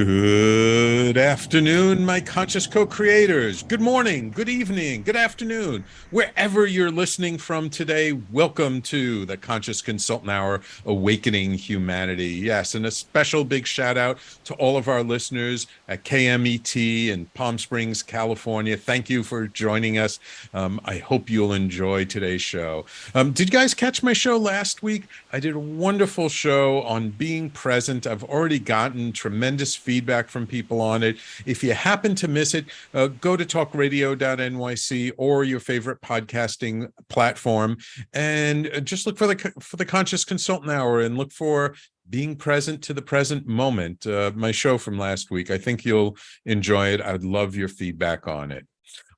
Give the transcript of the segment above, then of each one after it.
Good afternoon, my conscious co-creators. Good morning, good evening, good afternoon. Wherever you're listening from today, welcome to the Conscious Consultant Hour, Awakening Humanity. Yes, and a special big shout out to all of our listeners at KMET in Palm Springs, California. Thank you for joining us. I hope you'll enjoy today's show. Did you guys catch my show last week? I did a wonderful show on being present. I've already gotten tremendous feedback from people on it. If you happen to miss it, go to talkradio.nyc or your favorite podcasting platform and just look for the Conscious Consultant Hour and look for Being Present to the Present Moment, my show from last week. I think you'll enjoy it. I'd love your feedback on it.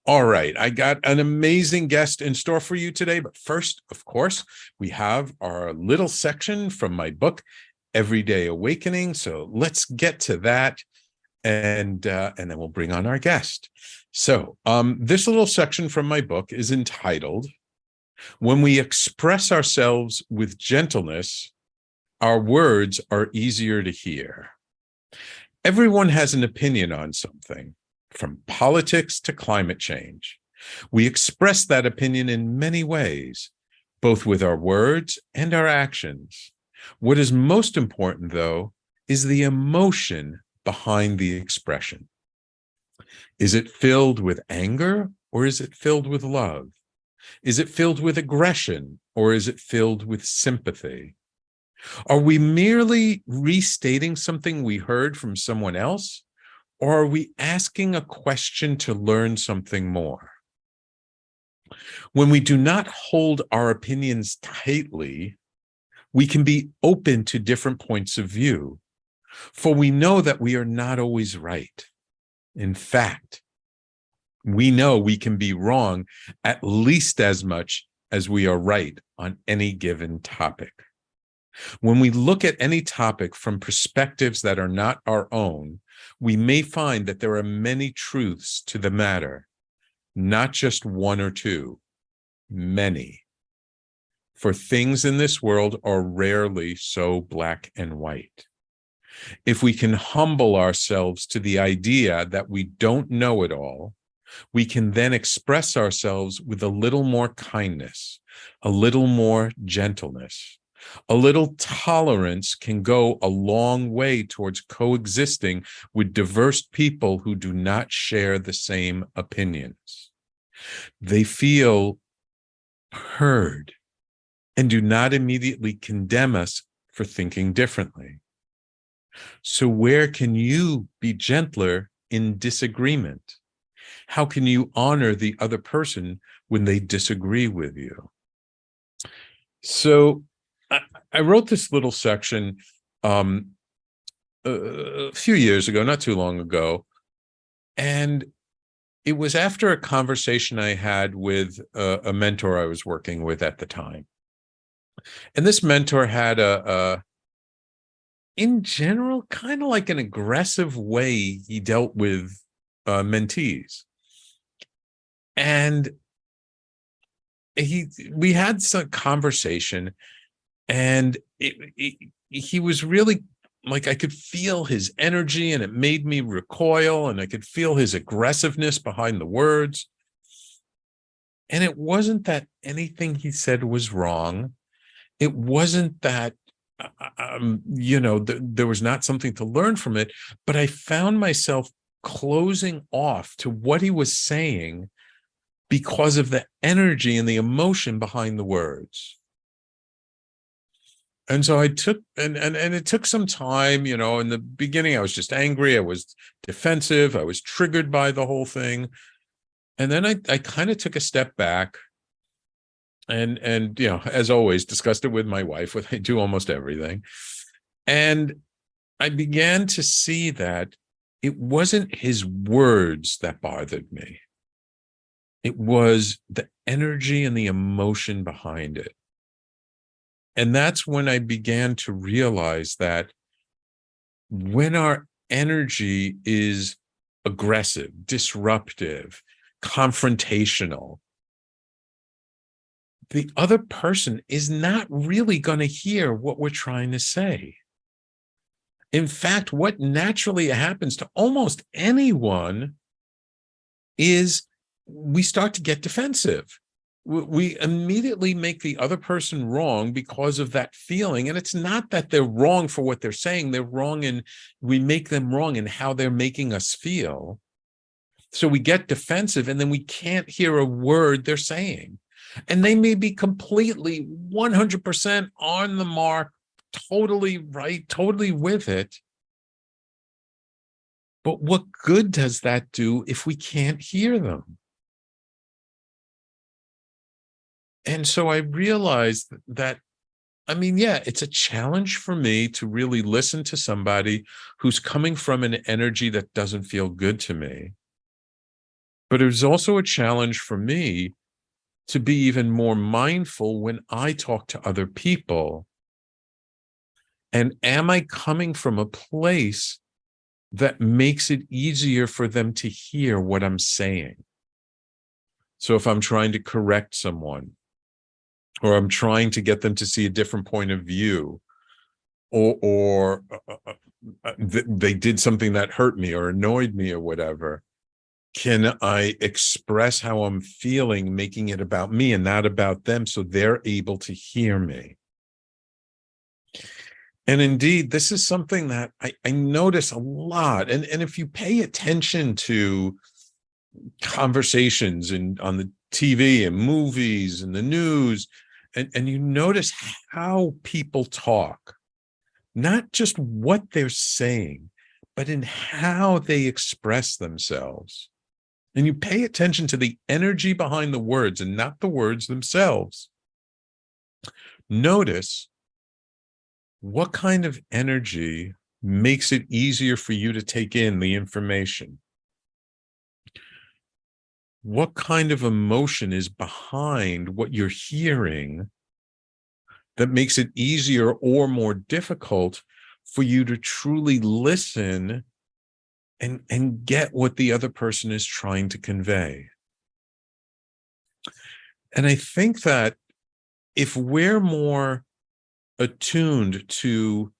All right, I got an amazing guest in store for you today. But first, of course, we have our little section from my book, Everyday Awakening. So let's get to that, and then we'll bring on our guest. So this little section from my book is entitled, "When we express ourselves with gentleness, our words are easier to hear." Everyone has an opinion on something, from politics to climate change. We express that opinion in many ways, both with our words and our actions. What is most important, though, is the emotion behind the expression. Is it filled with anger, or is it filled with love? Is it filled with aggression, or is it filled with sympathy? Are we merely restating something we heard from someone else, or are we asking a question to learn something more? When we do not hold our opinions tightly, we can be open to different points of view, for we know that we are not always right. In fact, we know we can be wrong at least as much as we are right on any given topic. When we look at any topic from perspectives that are not our own, we may find that there are many truths to the matter, not just one or two, many. For things in this world are rarely so black and white. If we can humble ourselves to the idea that we don't know it all, we can then express ourselves with a little more kindness, a little more gentleness. A little tolerance can go a long way towards coexisting with diverse people who do not share the same opinions. They feel heard and do not immediately condemn us for thinking differently. So where can you be gentler in disagreement? How can you honor the other person when they disagree with you? So I wrote this little section a few years ago, not too long ago, and it was after a conversation I had with a mentor I was working with at the time. And this mentor had in general, kind of like an aggressive way he dealt with mentees. And we had some conversation, and he was really like, I could feel his energy and it made me recoil, and I could feel his aggressiveness behind the words. And it wasn't that anything he said was wrong. It wasn't that, there was not something to learn from it, but I found myself closing off to what he was saying because of the energy and the emotion behind the words. And so I took, and it took some time, in the beginning, I was just angry. I was defensive. I was triggered by the whole thing. And then I kind of took a step back and, as always, discussed it with my wife, with I do almost everything. And I began to see that it wasn't his words that bothered me. It was the energy and the emotion behind it. And that's when I began to realize that when our energy is aggressive, disruptive, confrontational, the other person is not really going to hear what we're trying to say. In fact, what naturally happens to almost anyone is we start to get defensive. We immediately make the other person wrong because of that feeling. And it's not that they're wrong for what they're saying. They're wrong, and we make them wrong in how they're making us feel. So we get defensive, and then we can't hear a word they're saying. And they may be completely 100% on the mark, totally right, totally with it. But what good does that do if we can't hear them? And so I realized that, I mean, yeah, it's a challenge for me to really listen to somebody who's coming from an energy that doesn't feel good to me. But it was also a challenge for me to be even more mindful when I talk to other people. And am I coming from a place that makes it easier for them to hear what I'm saying? So if I'm trying to correct someone, or I'm trying to get them to see a different point of view, or they did something that hurt me or annoyed me or whatever, can I express how I'm feeling, making it about me and not about them, so they're able to hear me? And indeed, this is something that I notice a lot. And if you pay attention to conversations on the TV and movies and the news, and you notice how people talk, not just what they're saying, but in how they express themselves. And you pay attention to the energy behind the words and not the words themselves. Notice what kind of energy makes it easier for you to take in the information. What kind of emotion is behind what you're hearing that makes it easier or more difficult for you to truly listen and get what the other person is trying to convey? And I think that if we're more attuned to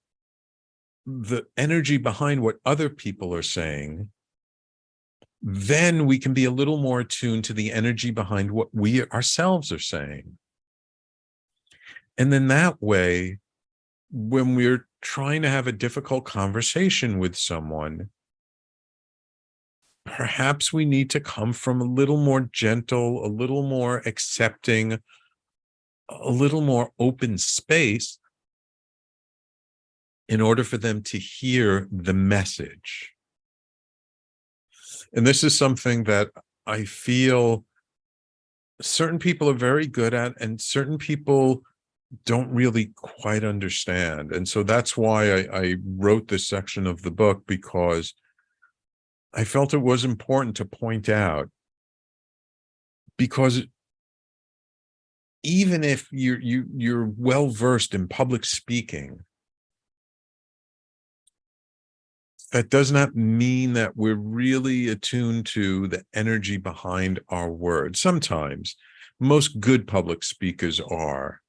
the energy behind what other people are saying, then we can be a little more attuned to the energy behind what we ourselves are saying. And then that way, when we're trying to have a difficult conversation with someone, perhaps we need to come from a little more gentle, a little more accepting, a little more open space in order for them to hear the message. And this is something that I feel certain people are very good at, and certain people don't really quite understand. And so that's why I wrote this section of the book, because I felt it was important to point out, because even if you're well versed in public speaking, that does not mean that we're really attuned to the energy behind our words. Sometimes, most good public speakers are.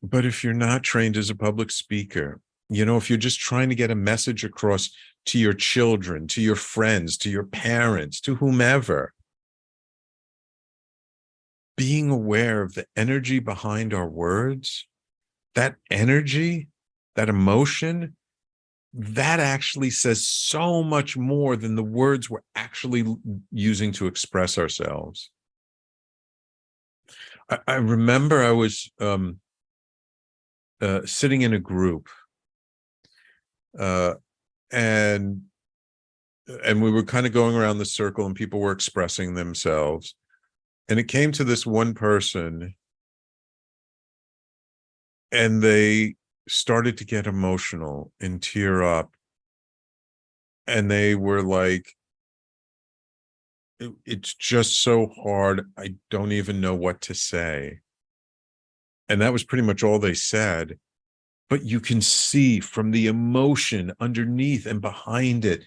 But if you're not trained as a public speaker, if you're just trying to get a message across to your children, to your friends, to your parents, to whomever, being aware of the energy behind our words, that energy, that emotion, that actually says so much more than the words we're actually using to express ourselves. I remember I was sitting in a group, and we were kind of going around the circle, and people were expressing themselves. And it came to this one person, and they started to get emotional and tear up. And they were like, it's just so hard. I don't even know what to say. And that was pretty much all they said. But you can see from the emotion underneath and behind it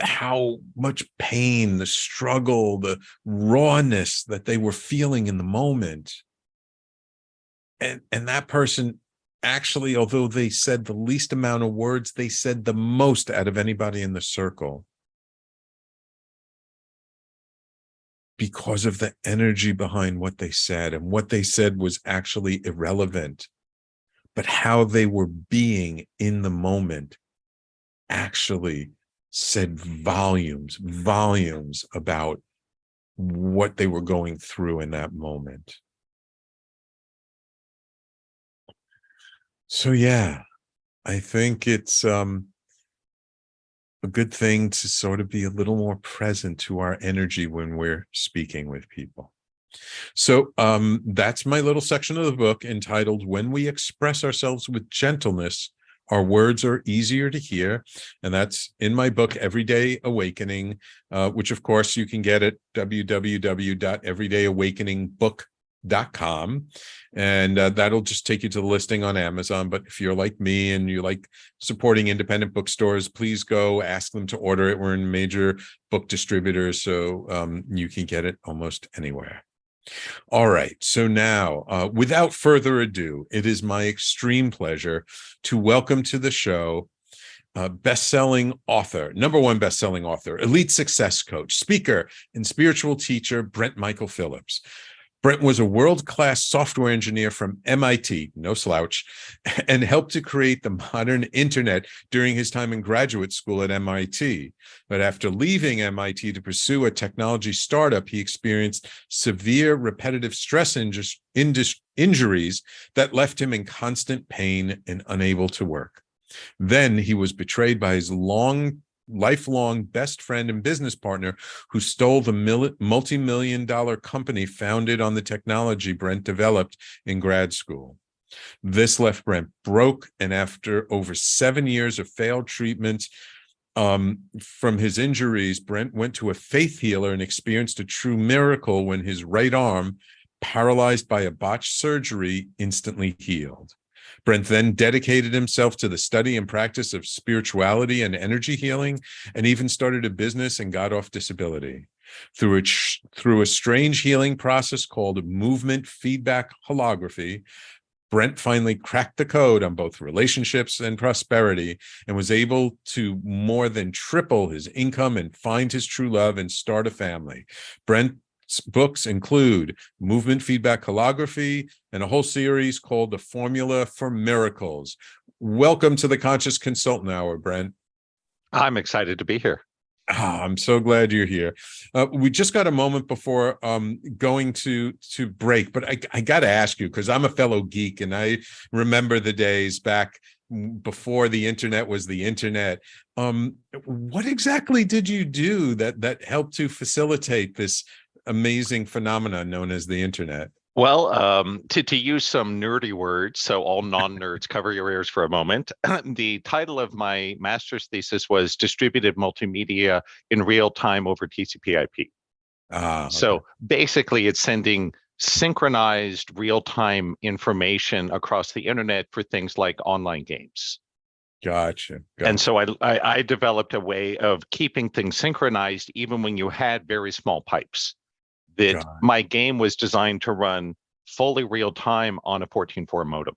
how much pain, the struggle, the rawness that they were feeling in the moment. And that person actually, although they said the least amount of words, they said the most out of anybody in the circle, because of the energy behind what they said. And what they said was actually irrelevant, but how they were being in the moment actually said volumes about what they were going through in that moment. So yeah, I think it's a good thing to sort of be a little more present to our energy when we're speaking with people. So that's my little section of the book entitled "When We Express Ourselves with Gentleness, Our Words Are Easier to Hear." And that's in my book, Everyday Awakening, which of course you can get at www.everydayawakeningbook.com. And that'll just take you to the listing on Amazon. But if you're like me and you like supporting independent bookstores, please go ask them to order it. We're in major book distributors, so you can get it almost anywhere. All right, so now, without further ado, it is my extreme pleasure to welcome to the show best-selling author, #1 best-selling author, elite success coach, speaker, and spiritual teacher, Brent Michael Phillips. Brent was a world-class software engineer from MIT, no slouch, and helped to create the modern internet during his time in graduate school at MIT. But after leaving MIT to pursue a technology startup, he experienced severe repetitive stress injuries that left him in constant pain and unable to work. Then he was betrayed by his lifelong best friend and business partner, who stole the multi-million-dollar company founded on the technology Brent developed in grad school. This left Brent broke, and after over 7 years of failed treatments from his injuries, Brent went to a faith healer and experienced a true miracle when his right arm, paralyzed by a botched surgery, instantly healed. Brent then dedicated himself to the study and practice of spirituality and energy healing, and even started a business and got off disability. Through a strange healing process called movement feedback holography, Brent finally cracked the code on both relationships and prosperity, and was able to more than triple his income and find his true love and start a family. Brent's books include Movement Feedback Holography and a whole series called The Formula for Miracles. Welcome to the Conscious Consultant Hour, Brent. I'm excited to be here. I'm so glad you're here. We just got a moment before going to break, but I got to ask you, because I'm a fellow geek and I remember the days back before the internet was the internet. What exactly did you do that helped to facilitate this amazing phenomenon known as the internet? Well, to use some nerdy words, so all non-nerds cover your ears for a moment. The title of my master's thesis was Distributed Multimedia in Real Time over TCP/IP. So basically, it's sending synchronized real-time information across the internet for things like online games. Gotcha. And so I developed a way of keeping things synchronized even when you had very small pipes. That my game was designed to run fully real time on a 14.4 modem.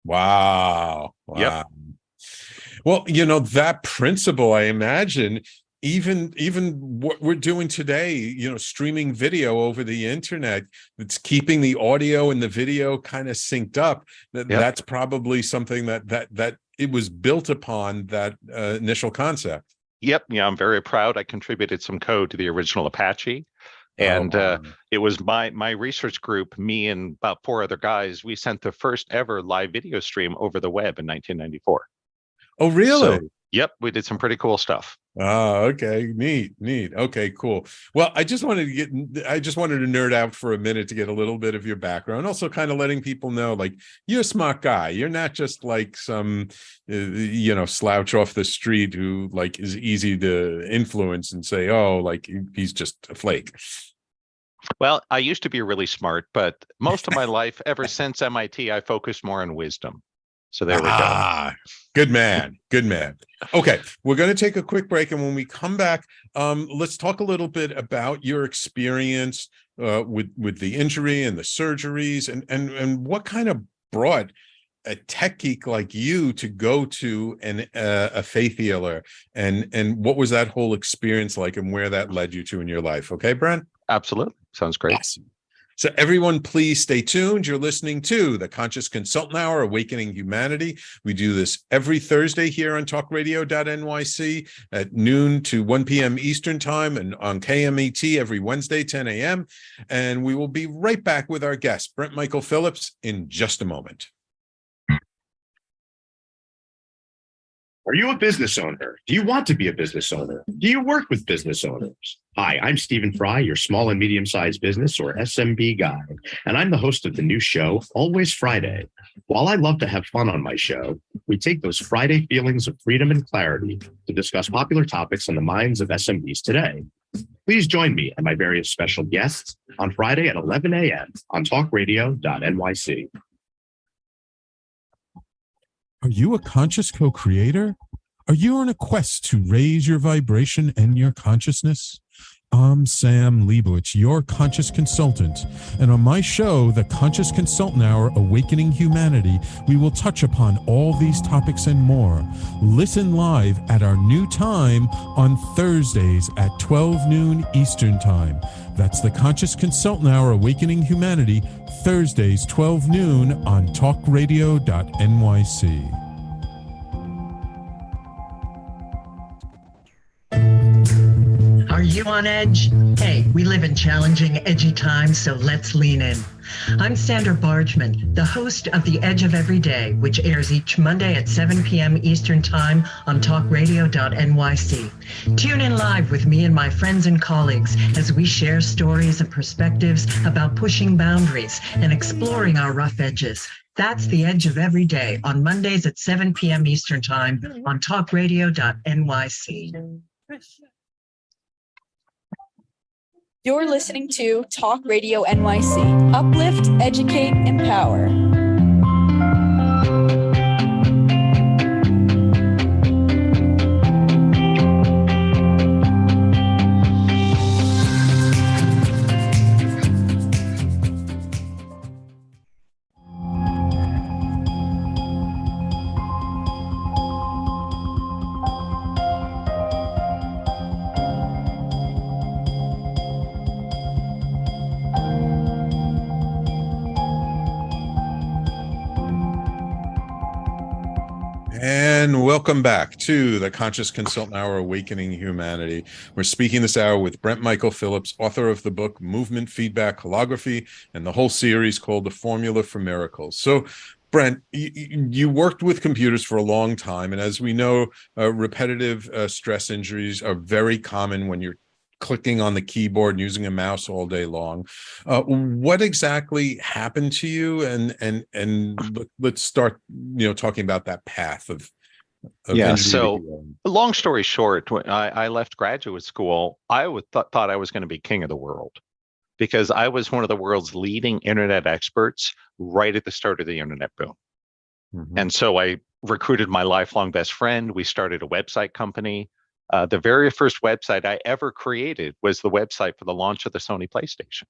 Wow. Yep. Well, that principle, I imagine, even what we're doing today, streaming video over the internet, it's keeping the audio and the video kind of synced up. That's probably something that it was built upon, that initial concept. Yep. Yeah, I'm very proud. I contributed some code to the original Apache. And it was my research group, me and about 4 other guys, we sent the first ever live video stream over the web in 1994. Oh, really? So, yep, we did some pretty cool stuff. Oh, okay. Neat. Okay, cool. Well, I just wanted to nerd out for a minute to get a little bit of your background. Also kind of letting people know, like, you're a smart guy. You're not just like some, slouch off the street who like is easy to influence and say, oh, like he's just a flake. Well, I used to be really smart, but most of my life, ever since MIT, I focused more on wisdom. So there we go. Good man. Okay, we're going to take a quick break, and when we come back, let's talk a little bit about your experience with the injury and the surgeries, and what kind of brought a tech geek like you to go to a faith healer, and what was that whole experience like, and where that led you to in your life? Okay, Brent? Absolutely. Sounds great. Awesome. So everyone, please stay tuned. You're listening to the Conscious Consultant Hour, Awakening Humanity. We do this every Thursday here on talkradio.nyc at noon to 1 p.m. Eastern Time, and on KMET every Wednesday, 10 a.m. And we will be right back with our guest, Brent Michael Phillips, in just a moment. Are you a business owner? Do you want to be a business owner? Do you work with business owners? Hi, I'm Stephen Fry, your small and medium-sized business, or SMB guy, and I'm the host of the new show, Always Friday. While I love to have fun on my show, we take those Friday feelings of freedom and clarity to discuss popular topics on the minds of SMBs today. Please join me and my various special guests on Friday at 11 a.m. on talkradio.nyc. Are you a conscious co-creator? Are you on a quest to raise your vibration and your consciousness? I'm Sam Leibowitz, your conscious consultant, and on my show, The Conscious Consultant Hour, Awakening Humanity, we will touch upon all these topics and more. Listen live at our new time on Thursdays at 12 noon Eastern Time. That's The Conscious Consultant Hour, Awakening Humanity, Thursdays, 12 noon on talkradio.nyc. Are you on edge? Hey, we live in challenging, edgy times, so let's lean in. I'm Sandra Bargman, the host of The Edge of Every Day, which airs each Monday at 7 p.m. Eastern Time on talkradio.nyc. Tune in live with me and my friends and colleagues as we share stories and perspectives about pushing boundaries and exploring our rough edges. That's The Edge of Every Day on Mondays at 7 p.m. Eastern Time on talkradio.nyc. You're listening to Talk Radio NYC. Uplift, educate, empower. And welcome back to the Conscious Consultant Hour, Awakening Humanity. We're speaking this hour with Brent Michael Phillips, author of the book Movement, Feedback, Holography, and the whole series called The Formula for Miracles. So, Brent, you worked with computers for a long time, and as we know, repetitive stress injuries are very common when you're clicking on the keyboard and using a mouse all day long. What exactly happened to you? And let's start, talking about that path of Yeah. injury. So, long story short, when I left graduate school, I thought I was going to be king of the world because I was one of the world's leading internet experts right at the start of the internet boom. Mm-hmm. And so I recruited my lifelong best friend. We started a website company. The very first website I ever created was the website for the launch of the Sony PlayStation.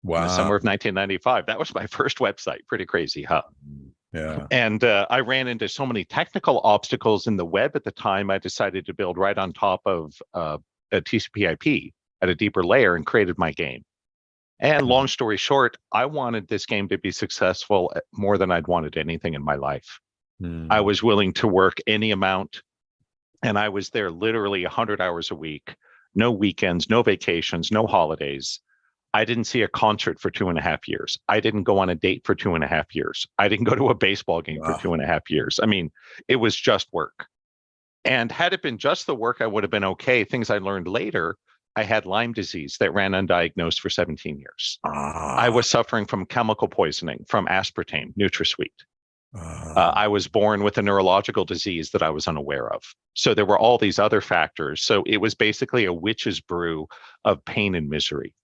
Wow. In the summer of 1995. That was my first website. Pretty crazy, huh? Yeah. And I ran into so many technical obstacles in the web at the time, I decided to build right on top of a TCP/IP at a deeper layer and created my game. And long story short, I wanted this game to be successful more than I'd wanted anything in my life. I was willing to work any amount. And I was there literally 100 hours a week, no weekends, no vacations, no holidays. I didn't see a concert for 2.5 years. I didn't go on a date for 2.5 years. I didn't go to a baseball game for 2.5 years. I mean, it was just work. And had it been just the work, I would have been okay. Things I learned later, I had Lyme disease that ran undiagnosed for 17 years. I was suffering from chemical poisoning from aspartame, NutraSweet. I was born with a neurological disease that I was unaware of. So there were all these other factors. So it was basically a witch's brew of pain and misery.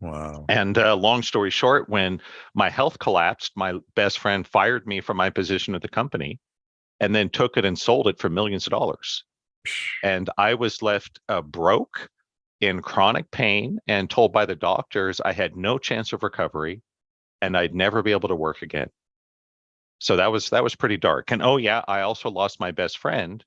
Wow. And long story short, when my health collapsed, my best friend fired me from my position at the company and then took it and sold it for millions of dollars. And I was left broke, in chronic pain, and told by the doctors I had no chance of recovery and I'd never be able to work again. So that was pretty dark. And oh yeah, I also lost my best friend.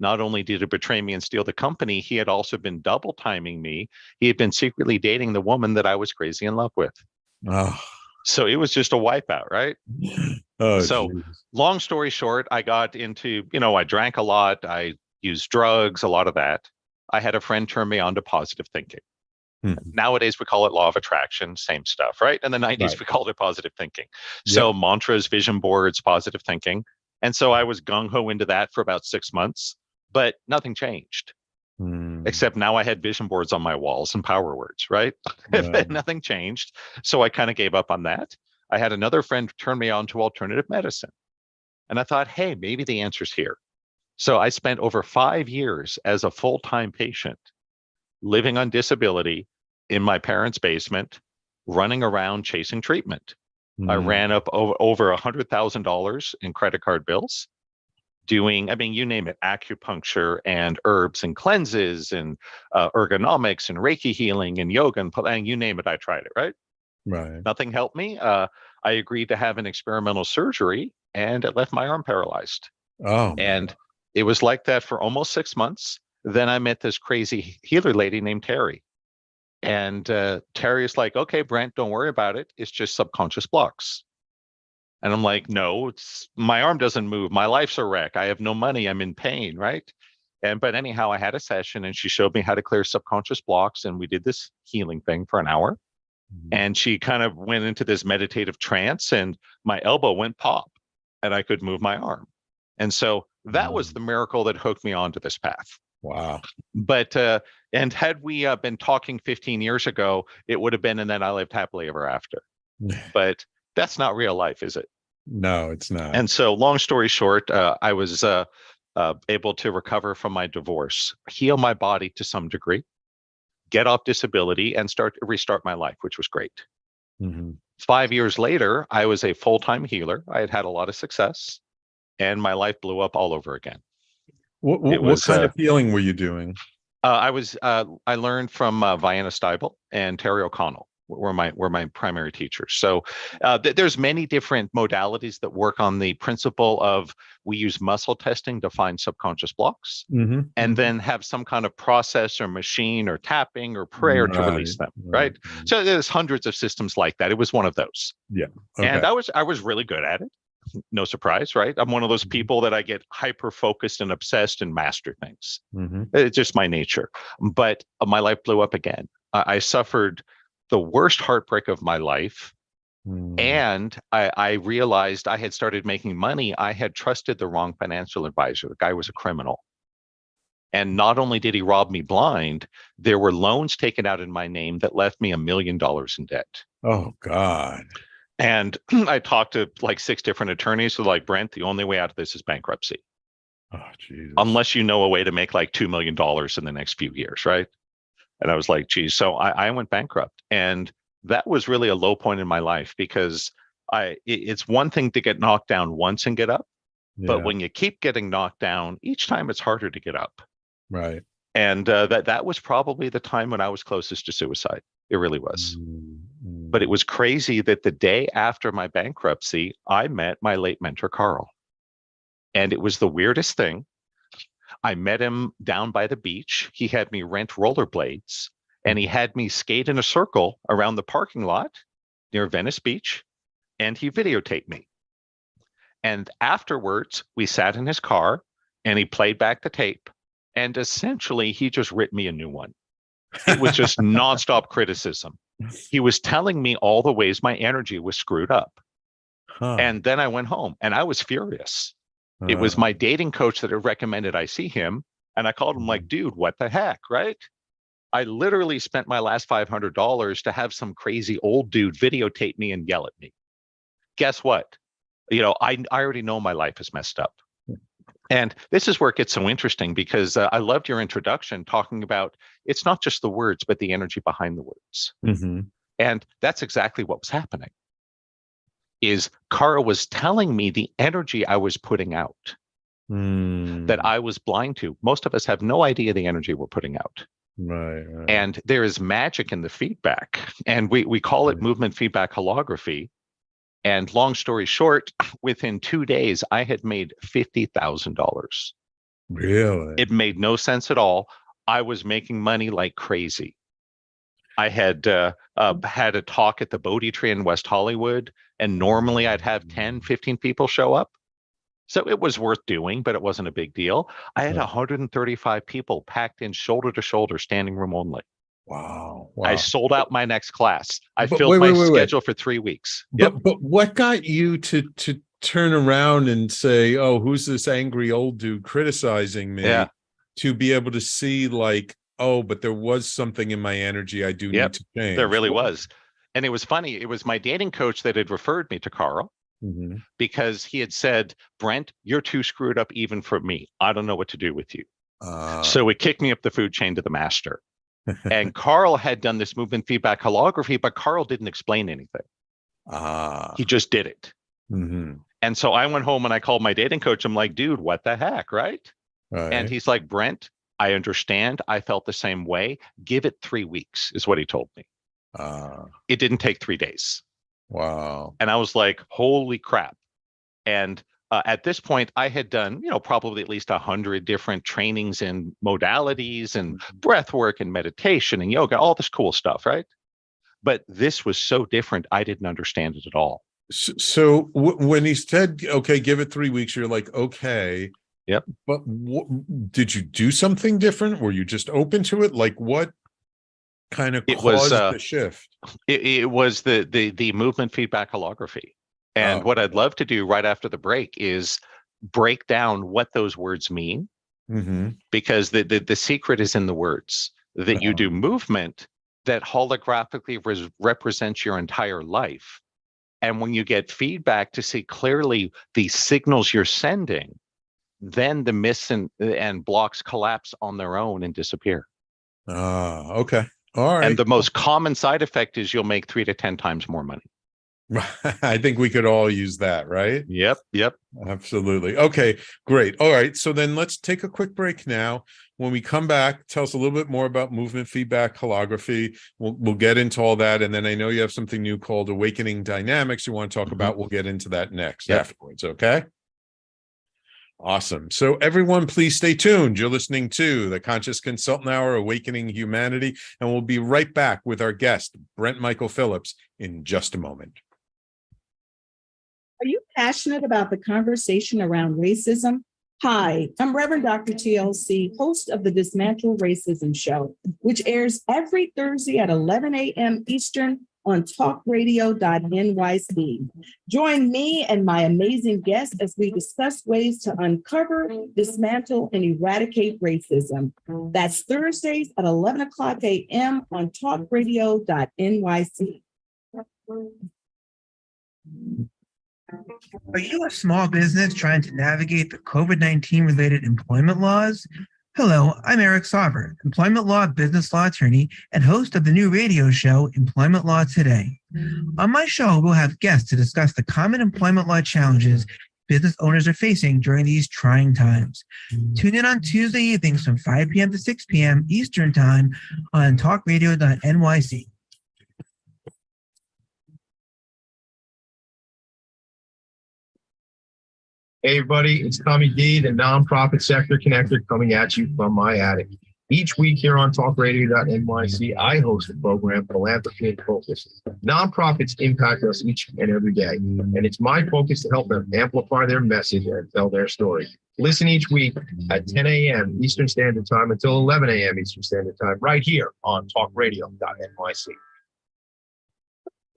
Not only did he betray me and steal the company, he had also been double timing me. He had been secretly dating the woman that I was crazy in love with. Oh, So it was just a wipeout, right? oh, So geez. long story short, I got into, I drank a lot. I used drugs, a lot of that. I had a friend turn me on to positive thinking. Nowadays, we call it law of attraction, same stuff, right? In the 90s, Right. we called it positive thinking. So mantras, vision boards, positive thinking. And so I was gung-ho into that for about 6 months, but nothing changed. Except now I had vision boards on my walls and power words, right? Nothing changed. So I kind of gave up on that. I had another friend turn me on to alternative medicine. And I thought, hey, maybe the answer's here. So I spent over 5 years as a full-time patient, living on disability in my parents' basement, running around chasing treatment. I ran up over $100,000 in credit card bills, doing, you name it, acupuncture and herbs and cleanses and ergonomics and Reiki healing and yoga and you name it, I tried it, right? Right. Nothing helped me. I agreed to have an experimental surgery and it left my arm paralyzed. Oh, and it was like that for almost 6 months. Then I met this crazy healer lady named Terry. And Terry is like, okay, Brent, don't worry about it. It's just subconscious blocks. And I'm like, no, it's my arm doesn't move. My life's a wreck. I have no money. I'm in pain, right? But anyhow, I had a session and she showed me how to clear subconscious blocks. And we did this healing thing for an hour. And she kind of went into this meditative trance and my elbow went pop and I could move my arm. And so that was the miracle that hooked me onto this path. wow. But and had we been talking 15 years ago, it would have been, and then I lived happily ever after. But that's not real life, is it? No, it's not. And so, long story short, I was able to recover from my divorce, heal my body to some degree, get off disability, and restart my life, which was great. 5 years later, I was a full-time healer. I had had a lot of success, and my life blew up all over again. What kind of healing were you doing? I learned from Vienna Steibel and Terry O'Connell were my primary teachers. So there's many different modalities that work on the principle of we use muscle testing to find subconscious blocks and then have some kind of process or machine or tapping or prayer to release them, right? So there's hundreds of systems like that. It was one of those. Yeah. Okay. And I was really good at it. No surprise, right? I'm one of those people that I get hyper focused and obsessed and master things. It's just my nature. But my life blew up again. I suffered the worst heartbreak of my life. And I realized I had started making money. I had trusted the wrong financial advisor. The guy was a criminal. And not only did he rob me blind, there were loans taken out in my name that left me $1 million in debt. Oh, God. And I talked to like 6 different attorneys who were like, Brent, the only way out of this is bankruptcy. Oh, Jesus. Unless you know a way to make like $2 million in the next few years, right? And I was like, geez. So I went bankrupt. And that was really a low point in my life because it's one thing to get knocked down once and get up. But when you keep getting knocked down, each time it's harder to get up. Right. And that was probably the time when I was closest to suicide. It really was. But it was crazy that the day after my bankruptcy, I met my late mentor, Carl. And it was the weirdest thing. I met him down by the beach. He had me rent rollerblades and he had me skate in a circle around the parking lot near Venice Beach. And he videotaped me. And afterwards, we sat in his car and he played back the tape. And essentially, he just ripped me a new one. It was just nonstop criticism. He was telling me all the ways my energy was screwed up. And then I went home and I was furious. It was my dating coach that had recommended I see him. And I called him like, dude, what the heck, right? I literally spent my last $500 to have some crazy old dude videotape me and yell at me. Guess what? I already know my life is messed up. And this is where it gets so interesting because I loved your introduction talking about it's not just the words, but the energy behind the words. And that's exactly what was happening. Is Carl was telling me the energy I was putting out that I was blind to. Most of us have no idea the energy we're putting out. Right. And there is magic in the feedback. And we call it movement feedback holography. And long story short, within 2 days, I had made $50,000. Really? It made no sense at all. I was making money like crazy. I had had a talk at the Bodhi Tree in West Hollywood, and normally I'd have 10, 15 people show up. So it was worth doing, but it wasn't a big deal. I had 135 people packed in shoulder to shoulder, standing room only. Wow. I sold out my next class. I But filled my wait. schedule for 3 weeks. Yep. But what got you to turn around and say, "Oh, who's this angry old dude criticizing me?" Yeah. To be able to see, like, oh, but there was something in my energy I do need to change. There really was. And it was funny. It was my dating coach that had referred me to Carl. Mm-hmm. Because he had said, "Brent, you're too screwed up even for me. I don't know what to do with you." So it kicked me up the food chain to the master. And Carl had done this movement feedback holography, but Carl didn't explain anything. He just did it. Mm-hmm. And so I went home and I called my dating coach. I'm like, "Dude, what the heck?" Right. And he's like, "Brent, I understand. I felt the same way. Give it 3 weeks," is what he told me. It didn't take 3 days. Wow. And I was like, holy crap. And at this point, I had done, probably at least 100 different trainings and modalities and breath work and meditation and yoga, all this cool stuff, right? But this was so different. I didn't understand it at all. So when he said, "Okay, give it 3 weeks," you're like, "Okay." Yep. But did you do something different? Were you just open to it? Like, what kind of caused the shift? It was the movement feedback holography. And what I'd love to do right after the break is break down what those words mean, because the secret is in the words that you do movement that holographically represents your entire life. And when you get feedback to see clearly the signals you're sending, then the myths and blocks collapse on their own and disappear. Okay. All right. And the most common side effect is you'll make 3 to 10 times more money. I think we could all use that, right? Yep. Absolutely. Okay, great. All right. So then let's take a quick break now. When we come back, tell us a little bit more about movement feedback holography. We'll get into all that. And then I know you have something new called Awakening Dynamics you want to talk about. We'll get into that next afterwards. Okay. Awesome. So everyone, please stay tuned. You're listening to the Conscious Consultant Hour, Awakening Humanity, and we'll be right back with our guest, Brent Michael Phillips, in just a moment. Are you passionate about the conversation around racism? Hi, I'm Reverend Dr. TLC, host of the Dismantle Racism Show, which airs every Thursday at 11 a.m. Eastern on talkradio.nyc. Join me and my amazing guests as we discuss ways to uncover, dismantle, and eradicate racism. That's Thursdays at 11 o'clock a.m. on talkradio.nyc. Are you a small business trying to navigate the COVID-19 related employment laws? Hello, I'm Eric Sauber, employment law, business law attorney, and host of the new radio show, Employment Law Today. On my show, we'll have guests to discuss the common employment law challenges business owners are facing during these trying times. Tune in on Tuesday evenings from 5 p.m. to 6 p.m. Eastern Time on talkradio.nyc. Hey, everybody, it's Tommy D, the nonprofit sector connector, coming at you from my attic. Each week here on talkradio.nyc, I host the program Philanthropy in Focus. Nonprofits impact us each and every day, and it's my focus to help them amplify their message and tell their story. Listen each week at 10 a.m. Eastern Standard Time until 11 a.m. Eastern Standard Time, right here on talkradio.nyc.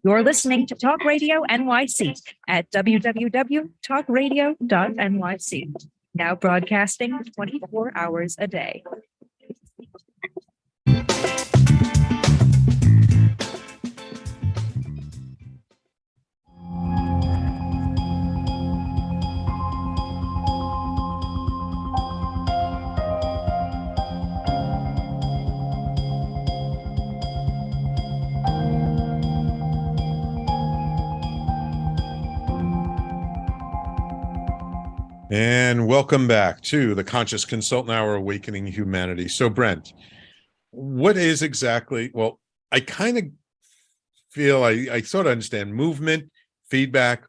You're listening to Talk Radio NYC at www.talkradio.nyc. Now broadcasting 24 hours a day. And welcome back to the Conscious Consultant Hour, Awakening Humanity. So, Brent, what is exactly, well, I kind of feel I sort of understand movement, feedback,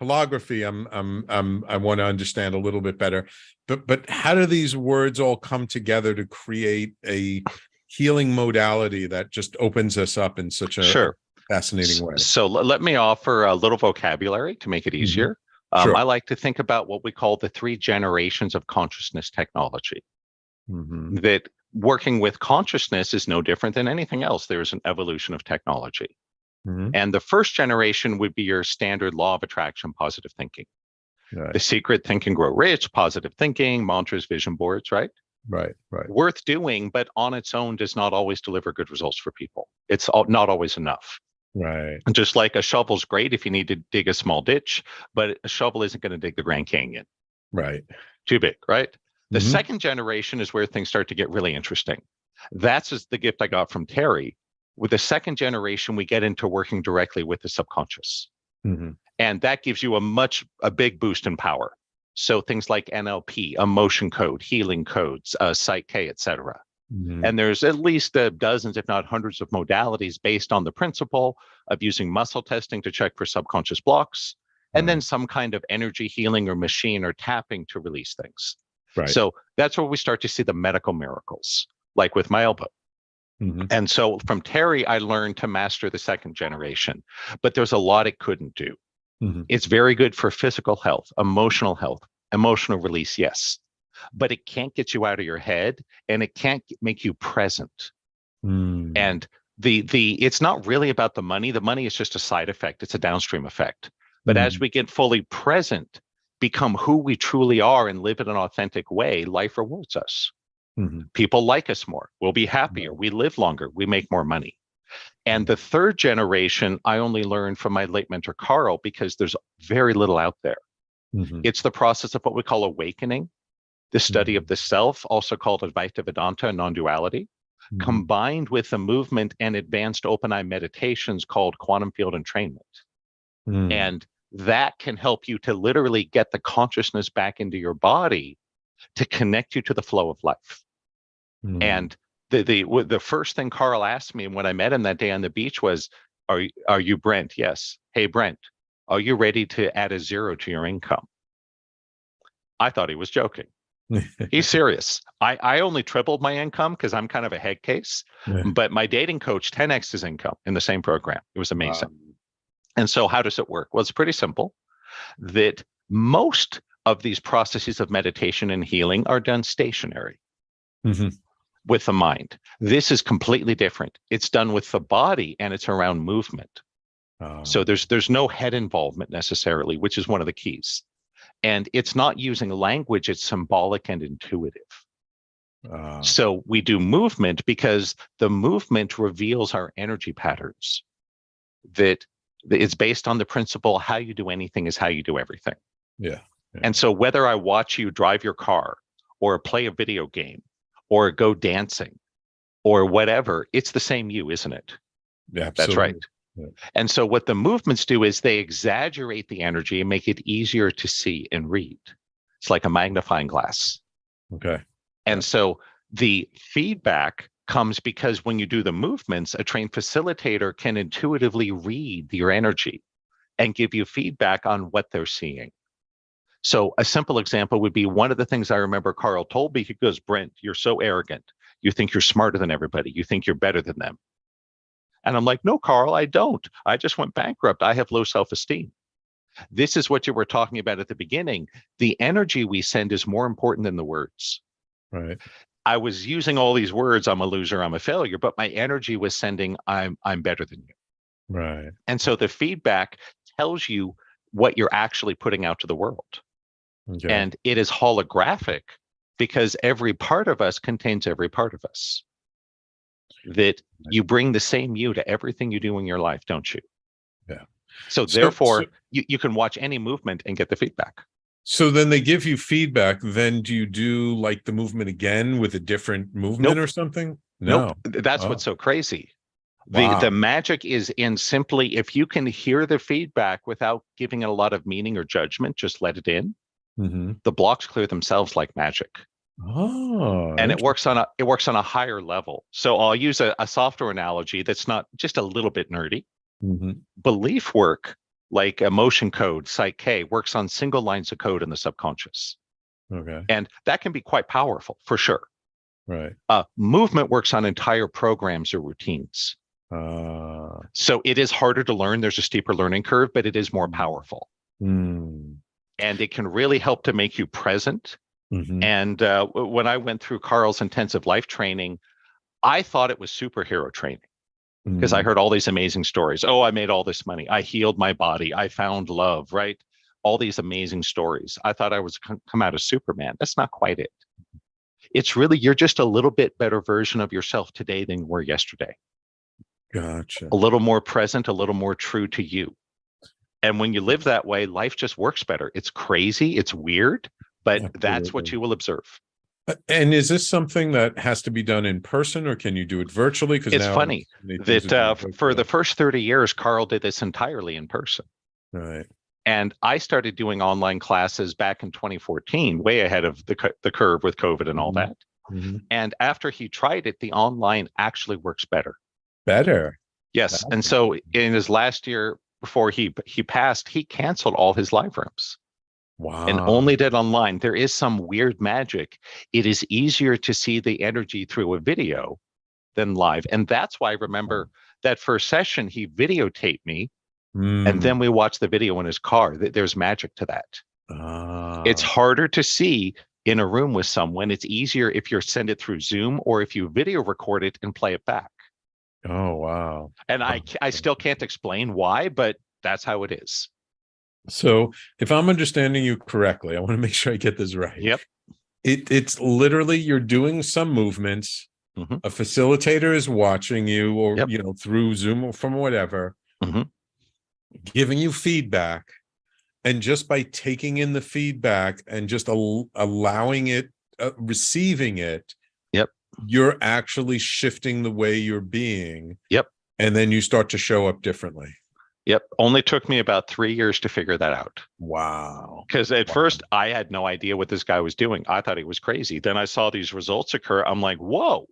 holography. I want to understand a little bit better. But how do these words all come together to create a healing modality that just opens us up in such a Sure. fascinating way? So let me offer a little vocabulary to make it easier. Sure. I like to think about what we call the 3 generations of consciousness technology. That working with consciousness is no different than anything else. There is an evolution of technology. And the first generation would be your standard law of attraction, positive thinking. Right. The secret, Think and Grow Rich, positive thinking, mantras, vision boards, right? Right. Worth doing, but on its own does not always deliver good results for people. It's not always enough. Right. Just like a shovel's great if you need to dig a small ditch, but a shovel isn't going to dig the Grand Canyon. Right. Too big, right? The second generation is where things start to get really interesting. That's the gift I got from Terry. With the second generation, we get into working directly with the subconscious. And that gives you a big boost in power. So things like NLP, emotion code, healing codes, Psych-K, et cetera. And there's at least dozens, if not hundreds of modalities based on the principle of using muscle testing to check for subconscious blocks, and then some kind of energy healing or machine or tapping to release things. Right. So that's where we start to see the medical miracles, like with my elbow. And so from Terry, I learned to master the second generation, but there's a lot it couldn't do. It's very good for physical health, emotional release, yes, but it can't get you out of your head, and it can't make you present. And it's not really about the money. The money is just a side effect. It's a downstream effect. But as we get fully present, become who we truly are, and live in an authentic way, life rewards us. People like us more. We'll be happier. We live longer. We make more money. And the third generation, I only learned from my late mentor, Carl, because there's very little out there. It's the process of what we call awakening, the study of the self, also called Advaita Vedanta, non-duality, combined with a movement and advanced open-eye meditations called quantum field entrainment. And that can help you to literally get the consciousness back into your body to connect you to the flow of life. And the first thing Carl asked me when I met him that day on the beach was, are you Brent? Yes. Hey, Brent, are you ready to add a 0 to your income? I thought he was joking. He's serious. I only tripled my income because I'm kind of a head case, but my dating coach 10x his income in the same program. It was amazing. And so how does it work? Well, it's pretty simple. That most of these processes of meditation and healing are done stationary with the mind. This is completely different. It's done with the body, and it's around movement. So there's no head involvement necessarily, which is one of the keys. And it's not using language, it's symbolic and intuitive. So we do movement because the movement reveals our energy patterns. That it's based on the principle, how you do anything is how you do everything. And so whether I watch you drive your car or play a video game or go dancing or whatever, it's the same you, isn't it? Yeah, that's right. And so what the movements do is they exaggerate the energy and make it easier to see and read. It's like a magnifying glass. And so the feedback comes because when you do the movements, a trained facilitator can intuitively read your energy and give you feedback on what they're seeing. So a simple example would be, one of the things I remember Carl told me, he goes, Brent, you're so arrogant. You think you're smarter than everybody. You think you're better than them. And I'm like, no, Carl, I don't. I just went bankrupt. I have low self-esteem. This is what you were talking about at the beginning. The energy we send is more important than the words. I was using all these words, I'm a loser, I'm a failure, but my energy was sending, I'm better than you. And so the feedback tells you what you're actually putting out to the world. And it is holographic because every part of us contains every part of us. That you bring the same you to everything you do in your life, don't you? So therefore, you can watch any movement and get the feedback. So then they give you feedback. Then do you do like the movement again with a different movement or something? No. Nope. That's what's so crazy. The magic is in simply, if you can hear the feedback without giving it a lot of meaning or judgment, just let it in. The blocks clear themselves like magic. And it works on a higher level. So I'll use a software analogy that's not just a little bit nerdy. Belief work like emotion code, Psych K, works on single lines of code in the subconscious. Okay. And that can be quite powerful for sure. Right. Movement works on entire programs or routines. So it is harder to learn. There's a steeper learning curve, but it is more powerful. Mm. And it can really help to make you present. Mm-hmm. And when I went through Carl's intensive life training, I thought it was superhero training because I heard all these amazing stories. Oh, I made all this money. I healed my body. I found love, right? All these amazing stories. I thought I was come out as Superman. That's not quite it. It's really, you're just a little bit better version of yourself today than you were yesterday. Gotcha. A little more present, a little more true to you. And when you live that way, life just works better. It's crazy. It's weird, but that's what you will observe. And is this something that has to be done in person, or can you do it virtually? Because it's funny that for the first 30 years, Carl did this entirely in person. Right. And I started doing online classes back in 2014, way ahead of the curve with COVID and all that. Mm-hmm. And after he tried it, the online actually works better. Better. Yes. And so in his last year before he passed, he canceled all his live rooms. Wow. And only did online. There is some weird magic. It is easier to see the energy through a video than live. And that's why I remember that first session, he videotaped me. And then we watched the video in his car. There's magic to that. It's harder to see in a room with someone. It's easier if you send it through Zoom or if you video record it and play it back. Oh, wow. And I still can't explain why, but that's how it is. So if I'm understanding you correctly, I want to make sure I get this right. Yep. It's literally you're doing some movements. Mm-hmm. A facilitator is watching you, or Yep. Through Zoom or from whatever, giving you feedback. And just by taking in the feedback and just allowing it, receiving it, yep, you're actually shifting the way you're being. Yep. And then you start to show up differently. Yep. Only took me about 3 years to figure that out. Wow. Because at first I had no idea what this guy was doing. I thought he was crazy. Then I saw these results occur. I'm like, whoa.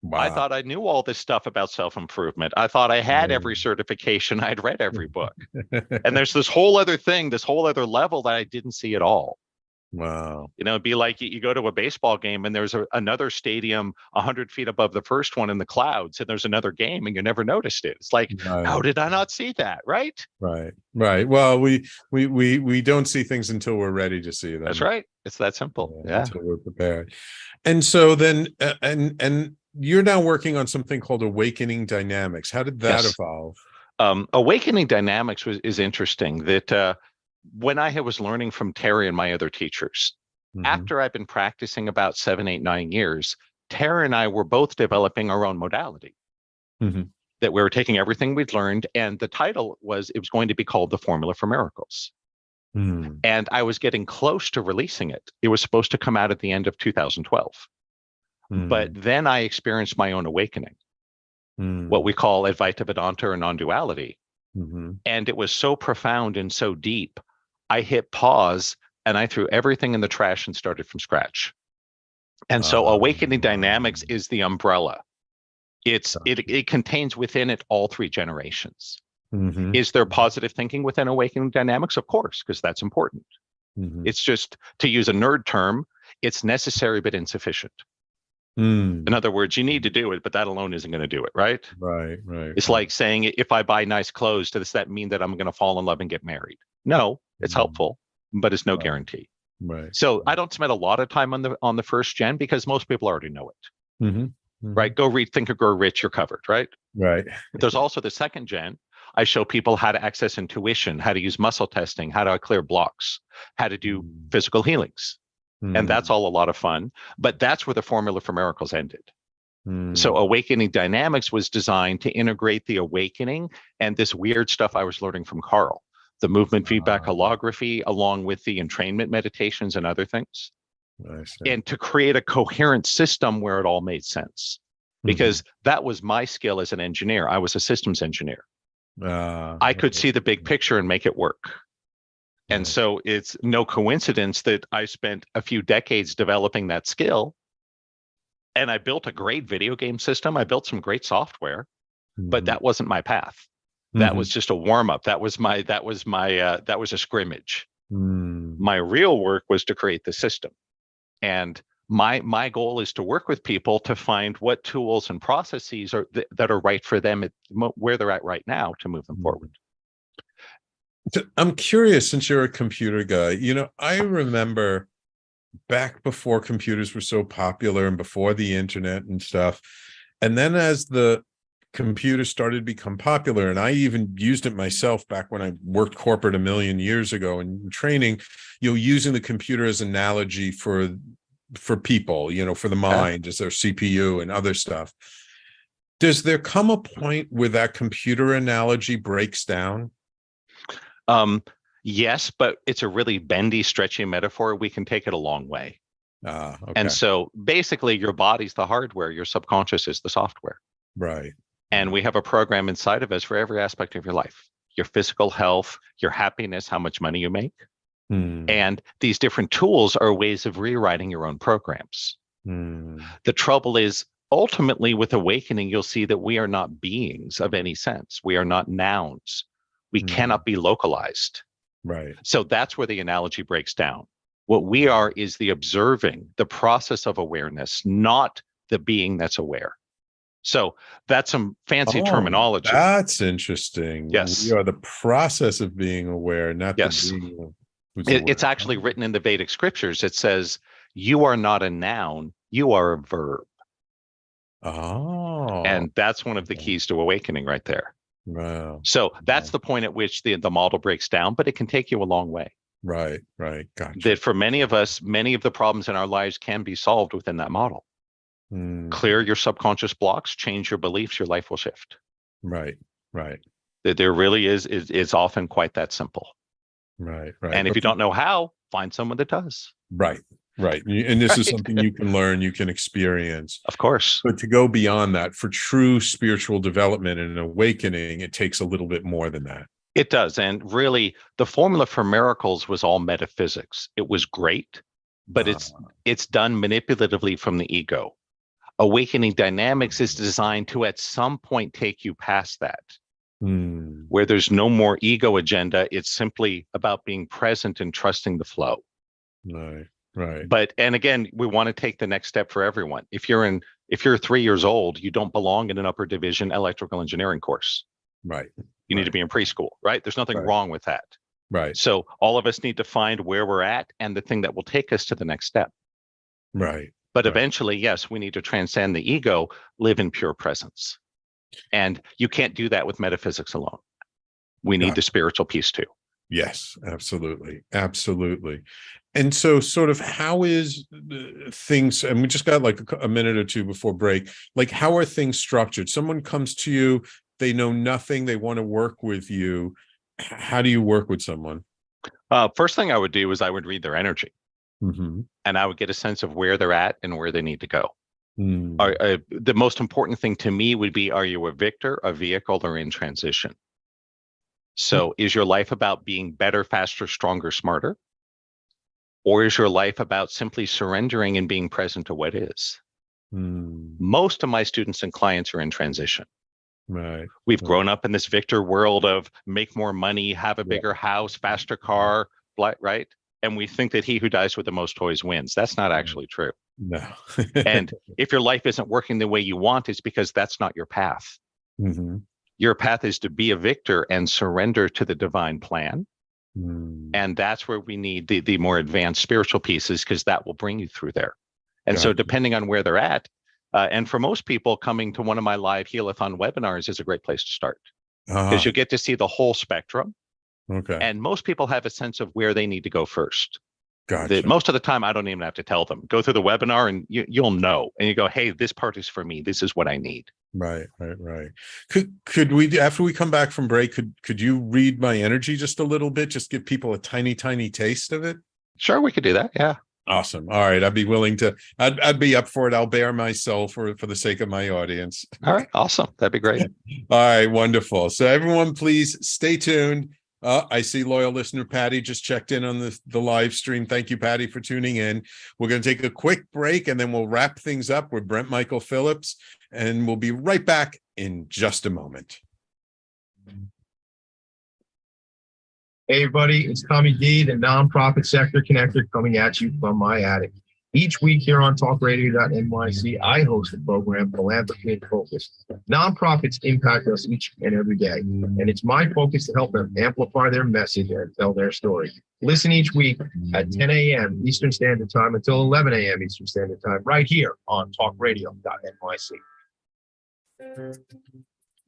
Wow. I thought I knew all this stuff about self-improvement. I thought I had every certification. I'd read every book. And there's this whole other thing, this whole other level that I didn't see at all. Wow. It'd be like you go to a baseball game and there's another stadium 100 feet above the first one in the clouds, and there's another game and you never noticed it. It's like, how did I not see that? Right. Well, we don't see things until we're ready to see them. That's right. It's that simple. Yeah. Until we're prepared. And so then, and you're now working on something called Awakening Dynamics. How did that evolve? Awakening Dynamics is interesting. That when I was learning from Terry and my other teachers, after I've been practicing about 7, 8, 9 years, Terry and I were both developing our own modality. That we were taking everything we'd learned, and the title was, it was going to be called The Formula for Miracles. And I was getting close to releasing it. It was supposed to come out at the end of 2012. But then I experienced my own awakening, what we call Advaita Vedanta or non-duality. And it was so profound and so deep, I hit pause and I threw everything in the trash and started from scratch. And so Awakening Dynamics is the umbrella. It contains within it all 3 generations. Is there positive thinking within Awakening Dynamics? Of course, because that's important. It's just, to use a nerd term, it's necessary but insufficient. In other words, you need to do it, but that alone isn't going to do it, right? Right. It's like saying, if I buy nice clothes, does that mean that I'm going to fall in love and get married? No, it's helpful, but it's no guarantee. Right. So I don't spend a lot of time on the first gen because most people already know it. Right? Go read Think or Grow Rich, you're covered, right? Right. There's also the second gen. I show people how to access intuition, how to use muscle testing, how to clear blocks, how to do physical healings. And that's all a lot of fun, but that's where the Formula for Miracles ended. So Awakening Dynamics was designed to integrate the awakening and this weird stuff I was learning from Carl, the movement feedback holography, along with the entrainment meditations and other things, and to create a coherent system where it all made sense. Because that was my skill as an engineer. I was a systems engineer. I could see the big picture and make it work. And so it's no coincidence that I spent a few decades developing that skill. And I built a great video game system. I built some great software, but that wasn't my path. That was just a warm up. That was a scrimmage. My real work was to create the system. And my goal is to work with people to find what tools and processes are that are right for them where they're at right now to move them forward. I'm curious, since you're a computer guy, I remember back before computers were so popular and before the internet and stuff. And then as the computer started to become popular, and I even used it myself back when I worked corporate a million years ago in training, using the computer as an analogy for people, for the mind as their CPU and other stuff. Does there come a point where that computer analogy breaks down? Yes, but it's a really bendy, stretchy metaphor. We can take it a long way. Okay. And so basically your body's the hardware, your subconscious is the software. Right. And we have a program inside of us for every aspect of your life, your physical health, your happiness, how much money you make. And these different tools are ways of rewriting your own programs. The trouble is, ultimately with awakening, you'll see that we are not beings of any sense. We are not nouns. We cannot be localized. Right. So that's where the analogy breaks down. What we are is the observing, the process of awareness, not the being that's aware. So that's some fancy terminology. That's interesting. Yes. We are the process of being aware, not the being who's aware. It's actually written in the Vedic scriptures. It says, you are not a noun, you are a verb. And that's one of the keys to awakening right there. Wow. So that's the point at which the model breaks down, but it can take you a long way. Right. Gotcha. That for many of us, many of the problems in our lives can be solved within that model. Clear your subconscious blocks, change your beliefs, your life will shift. Right. That there really is often quite that simple. Right. And if you don't know how, find someone that does. Right. And this is something you can learn, you can experience. Of course. But to go beyond that, for true spiritual development and awakening, it takes a little bit more than that. It does. And really, the formula for miracles was all metaphysics. It was great, but it's done manipulatively from the ego. Awakening dynamics is designed to at some point take you past that, where there's no more ego agenda. It's simply about being present and trusting the flow. Right. But, and again, we want to take the next step for everyone. If you're 3 years old, you don't belong in an upper division electrical engineering course. Right. You need to be in preschool, right? There's nothing wrong with that. Right. So all of us need to find where we're at and the thing that will take us to the next step. Right. But eventually, yes, we need to transcend the ego, live in pure presence. And you can't do that with metaphysics alone. We need the spiritual piece too. Yes, absolutely. And so sort of how is things, and we just got like a minute or two before break, like how are things structured? Someone comes to you, they know nothing, they want to work with you. How do you work with someone? First thing I would do is I would read their energy. And I would get a sense of where they're at and where they need to go. The most important thing to me would be, are you a victor, a vehicle, or in transition? So is your life about being better, faster, stronger, smarter? Or is your life about simply surrendering and being present to what is? Most of my students and clients are in transition. Right. We've grown up in this victor world of make more money, have a bigger house, faster car, right? And we think that he who dies with the most toys wins. That's not actually true. No. And if your life isn't working the way you want, it's because that's not your path. Your path is to be a victor and surrender to the divine plan. And that's where we need the more advanced spiritual pieces, because that will bring you through there. And so depending on where they're at, and for most people, coming to one of my live Healathon webinars is a great place to start, because you get to see the whole spectrum. And most people have a sense of where they need to go first. Most of the time, I don't even have to tell them. Go through the webinar and you'll know. And you go, hey, this part is for me. This is what I need. Right. Could we, after we come back from break, could you read my energy just a little bit? Just give people a tiny taste of it? Sure, we could do that. Yeah. Awesome. All right. I'd be willing to, I'd be up for it. I'll bear myself for the sake of my audience. All right. Awesome. That'd be great. All right. Wonderful. So everyone, please stay tuned. I see loyal listener Patty just checked in on the live stream. Thank you, Patty, for tuning in. We're going to take a quick break and then we'll wrap things up with Brent Michael Phillips, and we'll be right back in just a moment. Hey, everybody, it's Tommy D, the nonprofit sector connector, coming at you from my attic. Each week here on talkradio.nyc, I host the program Philanthropy in Focus. Nonprofits impact us each and every day, and it's my focus to help them amplify their message and tell their story. Listen each week at 10 a.m. Eastern Standard Time until 11 a.m. Eastern Standard Time, right here on talkradio.nyc.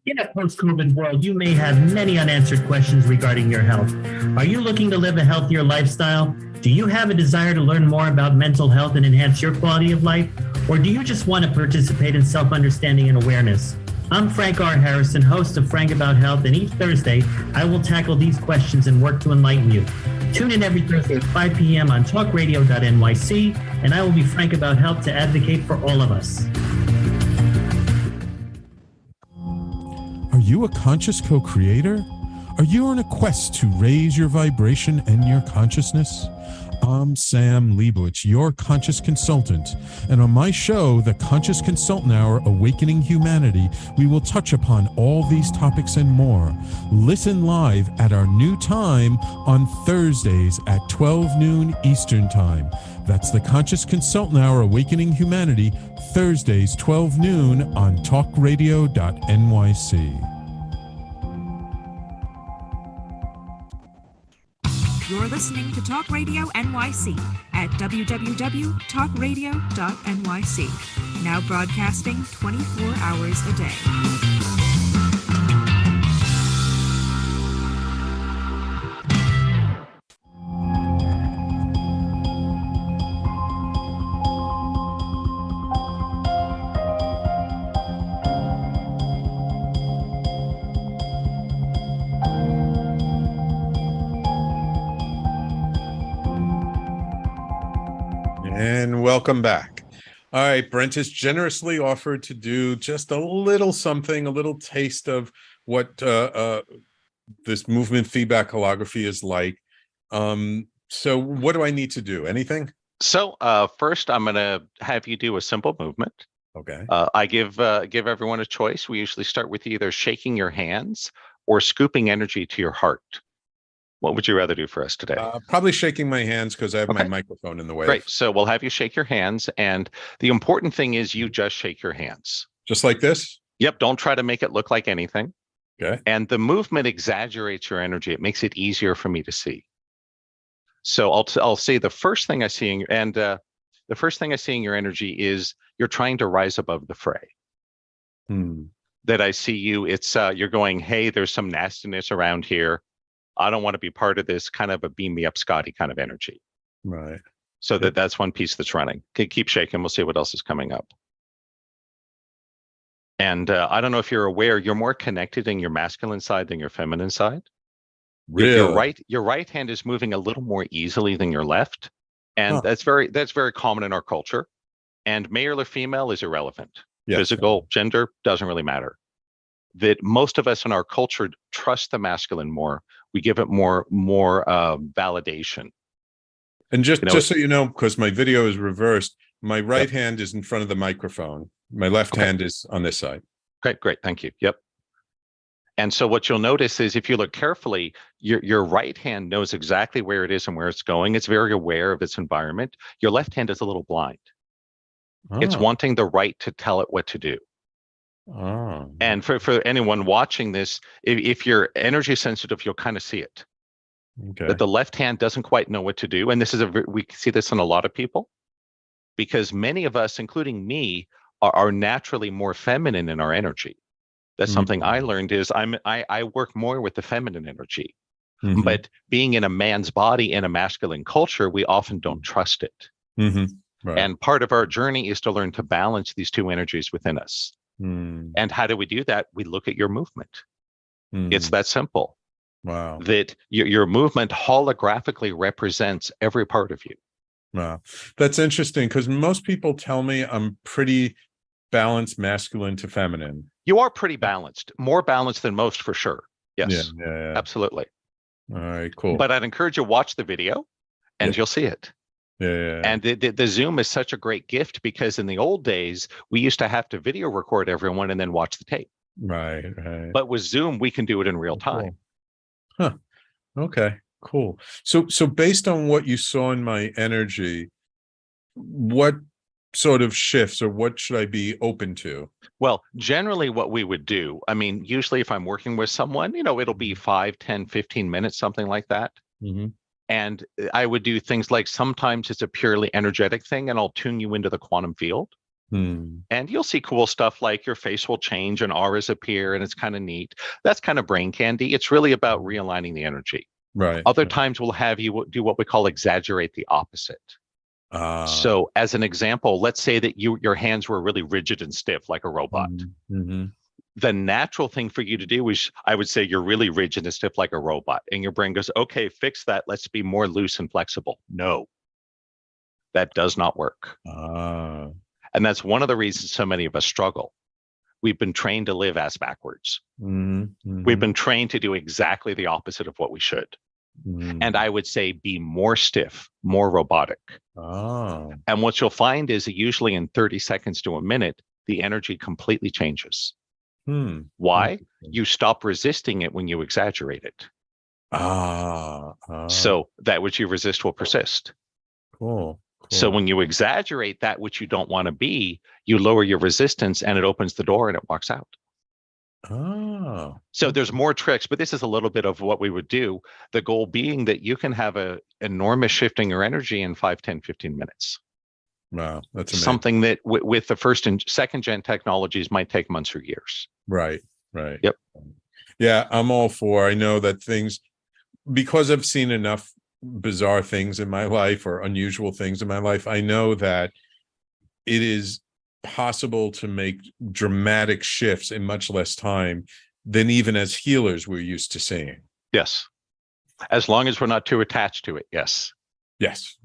In a post-COVID world, you may have many unanswered questions regarding your health. Are you looking to live a healthier lifestyle? Do you have a desire to learn more about mental health and enhance your quality of life? Or do you just want to participate in self-understanding and awareness? I'm Frank R. Harrison, host of Frank About Health, and each Thursday, I will tackle these questions and work to enlighten you. Tune in every Thursday at 5 p.m. on talkradio.nyc, and I will be frank about health to advocate for all of us. Are you a conscious co-creator? Are you on a quest to raise your vibration and your consciousness? I'm Sam Leibowitz, your conscious consultant, and on my show, The Conscious Consultant Hour, Awakening Humanity, we will touch upon all these topics and more. Listen live at our new time on Thursdays at 12 noon Eastern Time. That's The Conscious Consultant Hour, Awakening Humanity, Thursdays, 12 noon on talkradio.nyc. You're listening to Talk Radio NYC at www.talkradio.nyc. Now broadcasting 24 hours a day. And welcome back. All right, Brent has generously offered to do just a little something, a little taste of what this movement feedback holography is like. So what do I need to do? Anything? So first, I'm going to have you do a simple movement. Okay. I give everyone a choice. We usually start with either shaking your hands or scooping energy to your heart. What would you rather do for us today? Probably shaking my hands because I have my microphone in the way. Great. So we'll have you shake your hands. And the important thing is you just shake your hands. Just like this? Yep. Don't try to make it look like anything. Okay. And the movement exaggerates your energy. It makes it easier for me to see. So I'll say the first thing I see in the first thing I see in your energy is you're trying to rise above the fray. That I see you. It's you're going, hey, there's some nastiness around here. I don't want to be part of this, kind of a beam me up Scotty kind of energy. Right. So that's one piece that's running. Okay, keep shaking. We'll see what else is coming up. And I don't know if you're aware, you're more connected in your masculine side than your feminine side. Really? Your right hand is moving a little more easily than your left. And that's very common in our culture. And male or female is irrelevant. Yes. Physical, gender, doesn't really matter. That most of us in our culture trust the masculine more. We give it more validation. And just so you know, because my video is reversed, my right hand is in front of the microphone. My left hand is on this side. Great. Thank you. Yep. And so what you'll notice is if you look carefully, your right hand knows exactly where it is and where it's going. It's very aware of its environment. Your left hand is a little blind. It's wanting the right to tell it what to do. And for anyone watching this, if you're energy sensitive, you'll kind of see it. Okay. That the left hand doesn't quite know what to do. And this is we see this in a lot of people because many of us, including me, are naturally more feminine in our energy. That's something I learned is I work more with the feminine energy. But being in a man's body in a masculine culture, we often don't trust it. Right. And part of our journey is to learn to balance these two energies within us. And how do we do that? We look at your movement. It's that simple. Wow. That your movement holographically represents every part of you. Wow. That's interesting because most people tell me I'm pretty balanced masculine to feminine. You are pretty balanced, more balanced than most for sure. Yes, yeah. Absolutely. All right, cool. But I'd encourage you to watch the video and you'll see it. Yeah. And the Zoom is such a great gift because in the old days, we used to have to video record everyone and then watch the tape. Right. But with Zoom, we can do it in real time. Huh. Okay. Cool. So based on what you saw in my energy, what sort of shifts or what should I be open to? Well, generally what we would do, I mean, usually if I'm working with someone, it'll be 5, 10, 15 minutes, something like that. Mm-hmm. And I would do things like sometimes it's a purely energetic thing and I'll tune you into the quantum field. And you'll see cool stuff like your face will change and auras appear and it's kind of neat. That's kind of brain candy. It's really about realigning the energy. Right. Other times we'll have you do what we call exaggerate the opposite. So as an example, let's say that your hands were really rigid and stiff like a robot. Mm-hmm. The natural thing for you to do is, I would say, you're really rigid and stiff like a robot. And your brain goes, okay, fix that. Let's be more loose and flexible. No, that does not work. And that's one of the reasons so many of us struggle. We've been trained to live ass backwards. Mm-hmm. We've been trained to do exactly the opposite of what we should. And I would say be more stiff, more robotic. And what you'll find is that usually in 30 seconds to a minute, the energy completely changes. Why? You stop resisting it when you exaggerate it. So that which you resist will persist. Cool. So when you exaggerate that which you don't want to be, you lower your resistance and it opens the door and it walks out. So there's more tricks, but this is a little bit of what we would do. The goal being that you can have a enormous shift in your energy in 5, 10, 15 minutes. Wow. That's amazing. Something that with the first and second gen technologies might take months or years. Right. Right. Yep. Yeah, I'm all for. I know that things, because I've seen enough bizarre things in my life or unusual things in my life, I know that it is possible to make dramatic shifts in much less time than even as healers we're used to seeing. Yes. As long as we're not too attached to it. Yes. Yes.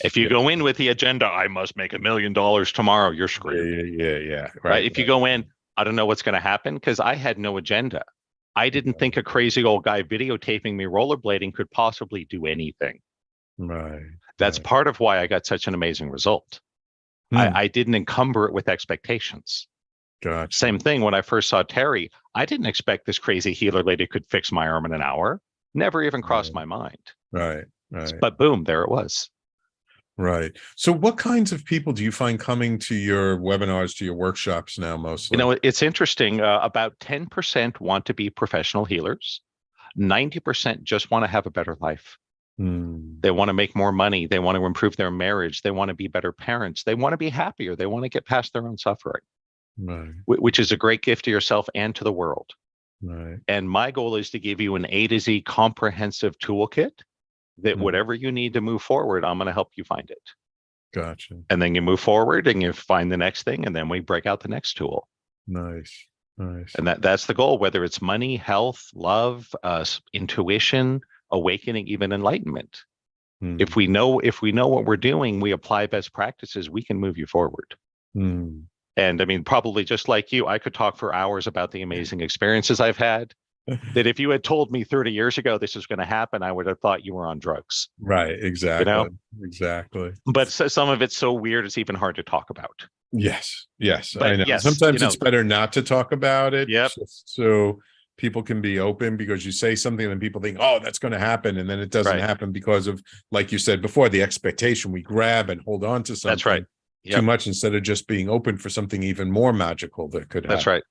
If you go in with the agenda, I must make $1 million tomorrow, you're screwed. Yeah. Right. If you go in, I don't know what's going to happen because I had no agenda. I didn't think a crazy old guy videotaping me rollerblading could possibly do anything. Right. That's part of why I got such an amazing result. I didn't encumber it with expectations. Gotcha. Same thing when I first saw Terry. I didn't expect this crazy healer lady could fix my arm in an hour. Never even crossed my mind. Right. But boom, there it was. Right. So what kinds of people do you find coming to your webinars, to your workshops now mostly? It's interesting. About 10% want to be professional healers. 90% just want to have a better life. They want to make more money. They want to improve their marriage. They want to be better parents. They want to be happier. They want to get past their own suffering, which is a great gift to yourself and to the world. Right. And my goal is to give you an A to Z comprehensive toolkit that whatever you need to move forward, I'm going to help you find it. Gotcha. And then you move forward and you find the next thing, and then we break out the next tool. Nice. And that's the goal, whether it's money, health, love, intuition, awakening, even enlightenment. If we know what we're doing, we apply best practices, we can move you forward. And I mean, probably just like you, I could talk for hours about the amazing experiences I've had. That if you had told me 30 years ago this was going to happen, I would have thought you were on drugs. Right. Exactly. Exactly. But some of it's so weird, it's even hard to talk about. Yes. But I know. yes, sometimes it's better not to talk about it. Yep. So people can be open, because you say something and people think, oh, that's going to happen. And then it doesn't happen because of, like you said before, the expectation. We grab and hold on to something. That's right. Too much, instead of just being open for something even more magical that could happen. That's right.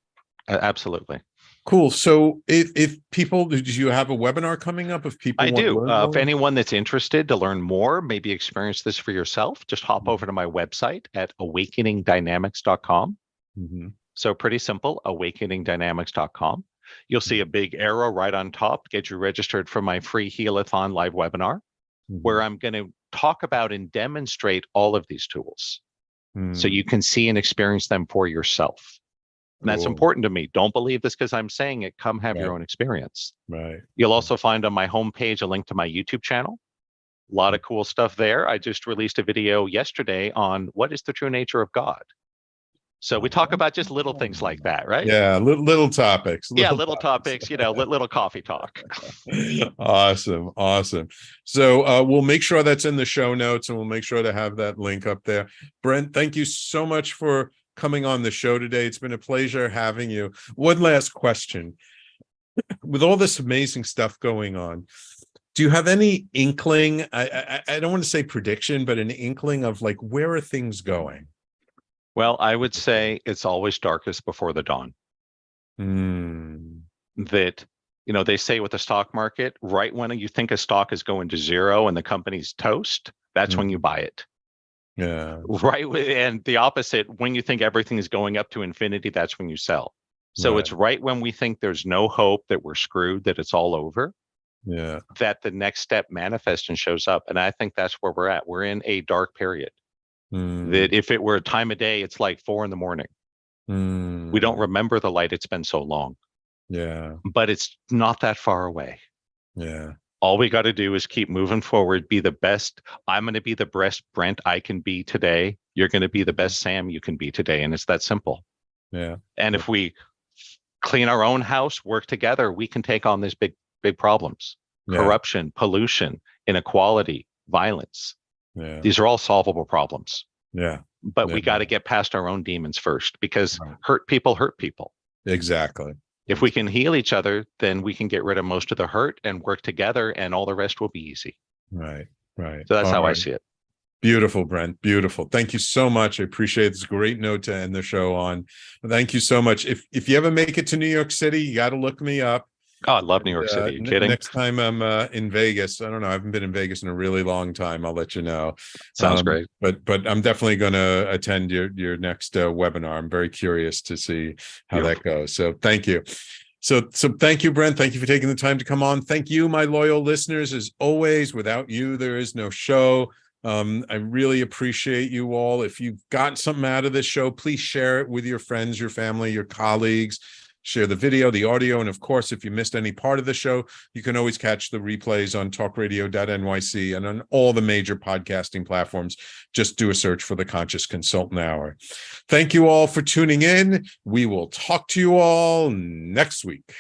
Absolutely. Cool. So if people, did you have a webinar coming up? If people I want do. to learn If anyone that's interested to learn more, maybe experience this for yourself, just hop over to my website at awakeningdynamics.com. So pretty simple, awakeningdynamics.com. You'll see a big arrow right on top. Get you registered for my free Healathon live webinar, where I'm going to talk about and demonstrate all of these tools so you can see and experience them for yourself. And that's important to me. Don't believe this because I'm saying it. Come have your own experience. Right. You'll also find on my homepage a link to my YouTube channel. A lot of cool stuff there. I just released a video yesterday on what is the true nature of God. So we talk about just little things like that, right? Yeah, little topics. Little topics, little coffee talk. Awesome. So we'll make sure that's in the show notes, and we'll make sure to have that link up there. Brent, thank you so much for coming on the show today. It's been a pleasure having you. One last question. With all this amazing stuff going on, Do you have any inkling? I don't want to say prediction, but an inkling of like, where are things going? Well, I would say it's always darkest before the dawn. That, they say with the stock market, right when you think a stock is going to zero and the company's toast, that's when you buy it. Yeah. Right. And the opposite, when you think everything is going up to infinity, that's when you sell. So it's right when we think there's no hope, that we're screwed, that it's all over. Yeah. That the next step manifests and shows up. And I think that's where we're at. We're in a dark period. That if it were a time of day, it's like 4 a.m. We don't remember the light. It's been so long. Yeah. But it's not that far away. Yeah. All we got to do is keep moving forward, be the best. I'm going to be the best Brent I can be today. You're going to be the best Sam you can be today. And it's that simple. Yeah. And if we clean our own house, work together, we can take on these big problems. Corruption, pollution, inequality, violence. Yeah. These are all solvable problems. Yeah. But we got to get past our own demons first, because hurt people hurt people. Exactly. If we can heal each other, then we can get rid of most of the hurt and work together, and all the rest will be easy. Right. So that's how I see it. Beautiful, Brent. Beautiful. Thank you so much. I appreciate this. Great note to end the show on. Thank you so much. If you ever make it to New York City, you got to look me up. Oh, I love New York City. You kidding? Next time I'm in Vegas, I don't know. I haven't been in Vegas in a really long time. I'll let you know. Sounds great. But I'm definitely going to attend your next webinar. I'm very curious to see how that goes. So thank you. So thank you, Brent. Thank you for taking the time to come on. Thank you, my loyal listeners. As always, without you, there is no show. I really appreciate you all. If you've gotten something out of this show, please share it with your friends, your family, your colleagues. Share the video, the audio, and of course, if you missed any part of the show, you can always catch the replays on talkradio.nyc and on all the major podcasting platforms. Just do a search for the Conscious Consultant Hour. Thank you all for tuning in. We will talk to you all next week.